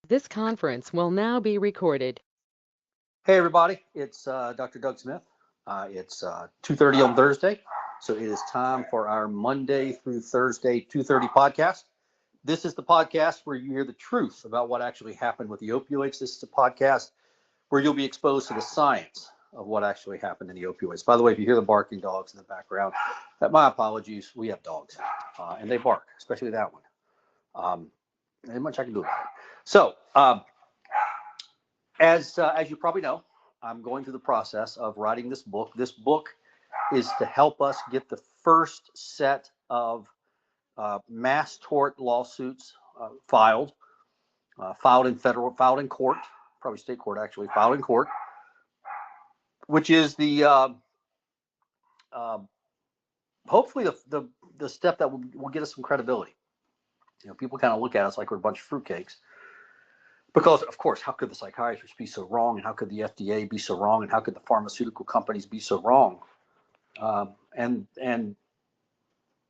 This conference will now be recorded. Hey everybody, it's Dr. Doug Smith. It's 2:30 on Thursday, so it is time for our Monday through Thursday 2:30 podcast. This is the podcast where you hear the truth about what actually happened with the opioids. This is a podcast where you'll be exposed to the science of what actually happened in the opioids. By the way, if you hear the barking dogs in the background, my apologies. We have dogs, and they bark, especially that one. Ain't much I can do about it. So, as you probably know, I'm going through the process of writing this book. This book is to help us get the first set of mass tort lawsuits filed in court, probably state court actually, filed in court, which is the hopefully the step that will get us some credibility. You know, people kind of look at us like we're a bunch of fruitcakes. Because, of course, how could the psychiatrists be so wrong, and how could the FDA be so wrong, and how could the pharmaceutical companies be so wrong? And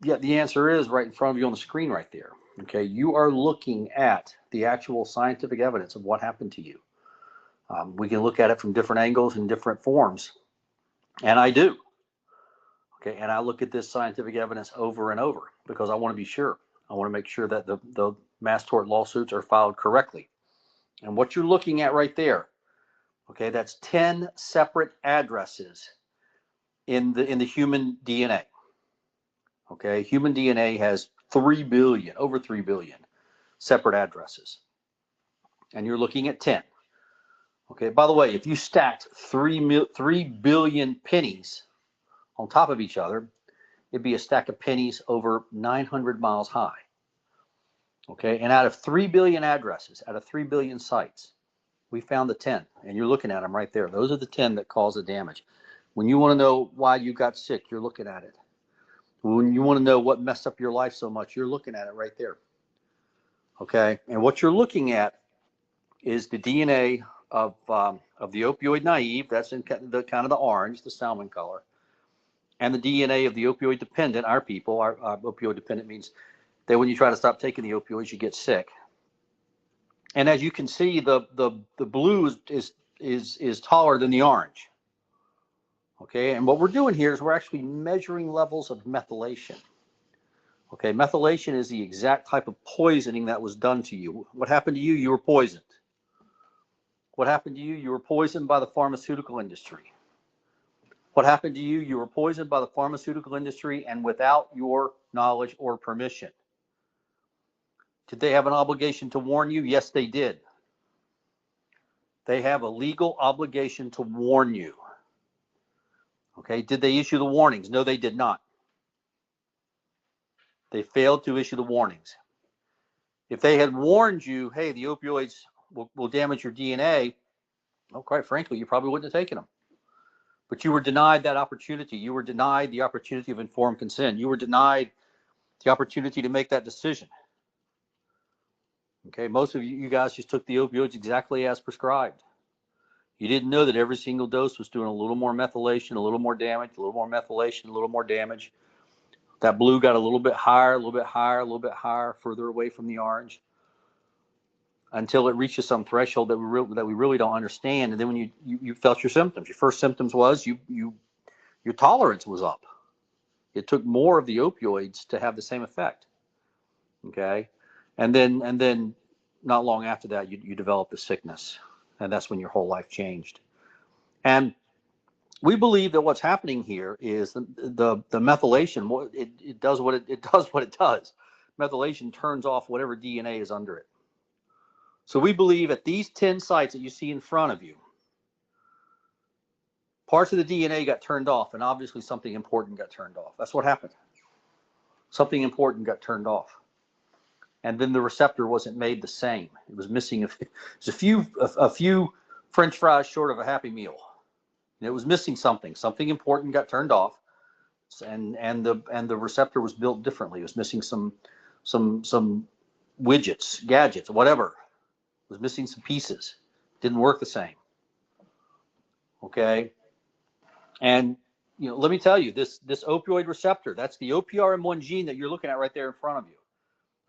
yet the answer is right in front of you on the screen right there. Okay, you are looking at the actual scientific evidence of what happened to you. We can look at it from different angles and different forms, and I do. Okay, and I look at this scientific evidence over and over because I want to be sure. I want to make sure that the mass tort lawsuits are filed correctly. And what you're looking at right there, okay, that's 10 separate addresses in the human DNA. Okay, human DNA has 3 billion, over 3 billion separate addresses. And you're looking at 10. Okay, by the way, if you stacked 3 billion pennies on top of each other, it'd be a stack of pennies over 900 miles high. Okay, and out of 3 billion addresses, out of 3 billion sites, we found the 10, and you're looking at them right there. Those are the 10 that cause the damage. When you want to know why you got sick, you're looking at it. When you want to know what messed up your life so much, you're looking at it right there. Okay, and what you're looking at is the DNA of the opioid naive. That's in the kind of the orange, the salmon color, and the DNA of the opioid dependent. Our people, our opioid dependent means that when you try to stop taking the opioids, you get sick. And as you can see, the blue is taller than the orange. Okay, and what we're doing here is we're actually measuring levels of methylation. Okay, methylation is the exact type of poisoning that was done to you. What happened to you? You were poisoned. What happened to you? You were poisoned by the pharmaceutical industry. What happened to you? You were poisoned by the pharmaceutical industry and without your knowledge or permission. Did they have an obligation to warn you? Yes, they did. They have a legal obligation to warn you. Okay, did they issue the warnings? No, they did not. They failed to issue the warnings. If they had warned you, hey, the opioids will damage your DNA, well, quite frankly, you probably wouldn't have taken them. But you were denied that opportunity. You were denied the opportunity of informed consent. You were denied the opportunity to make that decision. Okay, most of you guys just took the opioids exactly as prescribed. You didn't know that every single dose was doing a little more methylation, a little more damage, a little more methylation, a little more damage. That blue got a little bit higher, a little bit higher, a little bit higher, further away from the orange, until it reaches some threshold that we really don't understand. And then when you felt your symptoms, your first symptoms was your tolerance was up. It took more of the opioids to have the same effect. Okay, and then not long after that, you develop the sickness, and that's when your whole life changed. And we believe that what's happening here is the methylation. It does what it does what it does. Methylation turns off whatever DNA is under it. So we believe at these 10 sites that you see in front of you, parts of the DNA got turned off, and obviously something important got turned off. That's what happened. Something important got turned off, and then the receptor wasn't made the same. It was missing a few French fries short of a Happy Meal. And it was missing something. Something important got turned off, and the receptor was built differently. It was missing some widgets, gadgets, whatever. It was missing some pieces. Didn't work the same. Okay, and let me tell you, this opioid receptor, that's the OPRM1 gene that you're looking at right there in front of you.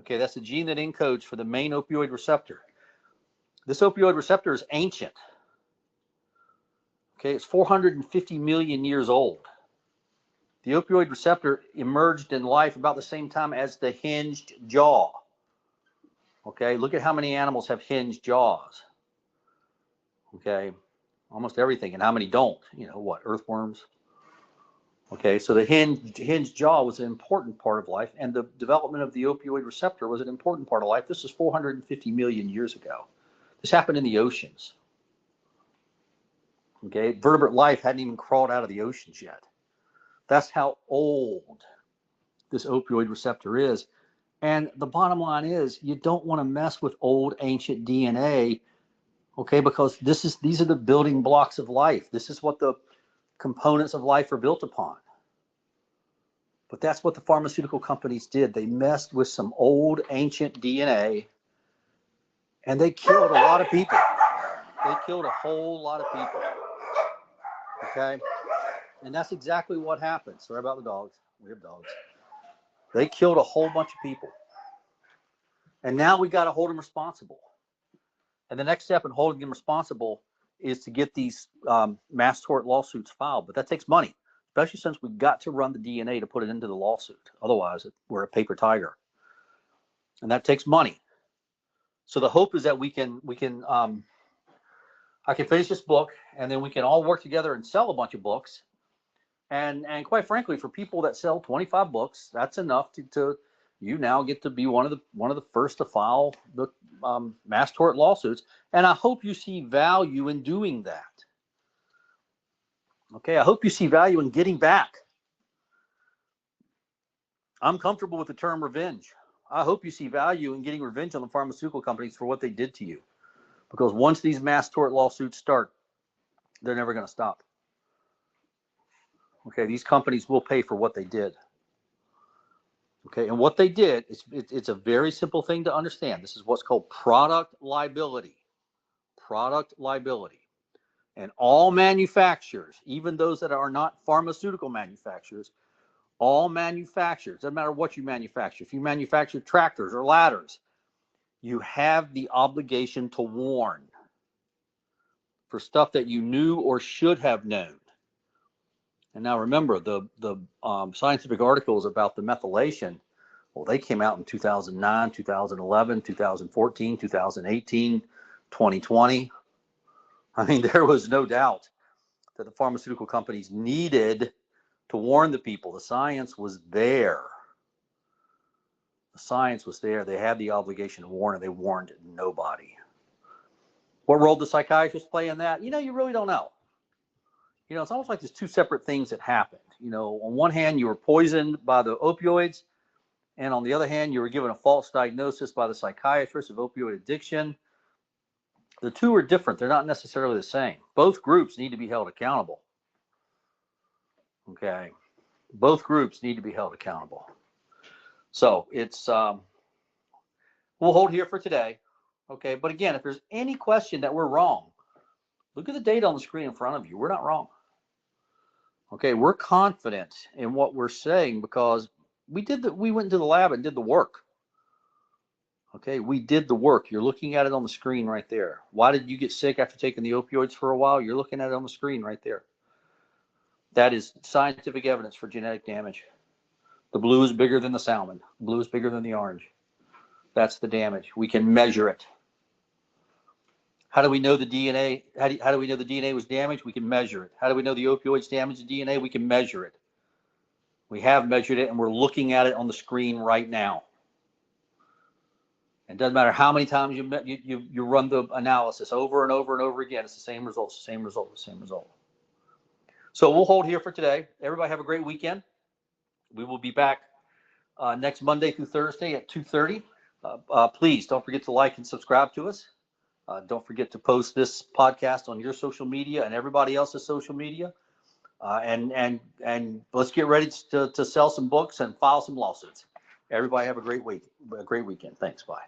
Okay, that's the gene that encodes for the main opioid receptor. This opioid receptor is ancient. Okay, it's 450 million years old. The opioid receptor emerged in life about the same time as the hinged jaw. Okay, look at how many animals have hinged jaws. Okay, almost everything, and how many don't? You know what? Earthworms. Okay, so the hinged jaw was an important part of life, and the development of the opioid receptor was an important part of life. This is 450 million years ago. This happened in the oceans. Okay, vertebrate life hadn't even crawled out of the oceans yet. That's how old this opioid receptor is. And the bottom line is, you don't want to mess with old ancient DNA, okay, because these are the building blocks of life. This is what the components of life are built upon. But that's what the pharmaceutical companies did. They messed with some old ancient DNA, and they killed a lot of people. They killed a whole lot of people. Okay? And that's exactly what happened. Sorry about the dogs. We have dogs. They killed a whole bunch of people. And now we got to hold them responsible. And the next step in holding them responsible is to get these mass tort lawsuits filed. But that takes money, especially since we've got to run the DNA to put it into the lawsuit. Otherwise, we're a paper tiger. And that takes money. So the hope is that I can finish this book, and then we can all work together and sell a bunch of books. And quite frankly, for people that sell 25 books, that's enough to you now get to be one of the first to file the mass tort lawsuits. And I hope you see value in doing that. Okay, I hope you see value in getting back. I'm comfortable with the term revenge. I hope you see value in getting revenge on the pharmaceutical companies for what they did to you. Because once these mass tort lawsuits start, they're never going to stop. Okay, these companies will pay for what they did. Okay, and what they did, it's a very simple thing to understand. This is what's called product liability. Product liability. And all manufacturers, even those that are not pharmaceutical manufacturers, all manufacturers, doesn't matter what you manufacture. If you manufacture tractors or ladders, you have the obligation to warn for stuff that you knew or should have known. And now remember, the scientific articles about the methylation, well, they came out in 2009, 2011, 2014, 2018, 2020. I mean, there was no doubt that the pharmaceutical companies needed to warn the people. The science was there. The science was there. They had the obligation to warn, and they warned nobody. What role did psychiatrists play in that? You really don't know. It's almost like there's two separate things that happened. On one hand, you were poisoned by the opioids, and on the other hand, you were given a false diagnosis by the psychiatrist of opioid addiction. The two are different. They're not necessarily the same. Both groups need to be held accountable. Okay. Both groups need to be held accountable. So it's, we'll hold here for today. Okay. But again, if there's any question that we're wrong, look at the data on the screen in front of you. We're not wrong. Okay. We're confident in what we're saying because we went into the lab and did the work. Okay. We did the work. You're looking at it on the screen right there. Why did you get sick after taking the opioids for a while? You're looking at it on the screen right there. That is scientific evidence for genetic damage. The blue is bigger than the salmon. The blue is bigger than the orange. That's the damage. We can measure it. How do we know the DNA? How do we know the DNA was damaged? We can measure it. How do we know the opioids damaged the DNA? We can measure it. We have measured it, and we're looking at it on the screen right now. It doesn't matter how many times you run the analysis over and over and over again. It's the same results, the same result, the same result. So we'll hold here for today. Everybody have a great weekend. We will be back next Monday through Thursday at 2:30. Please don't forget to like and subscribe to us. Don't forget to post this podcast on your social media and everybody else's social media. And let's get ready to sell some books and file some lawsuits. Everybody have a great weekend. Thanks. Bye.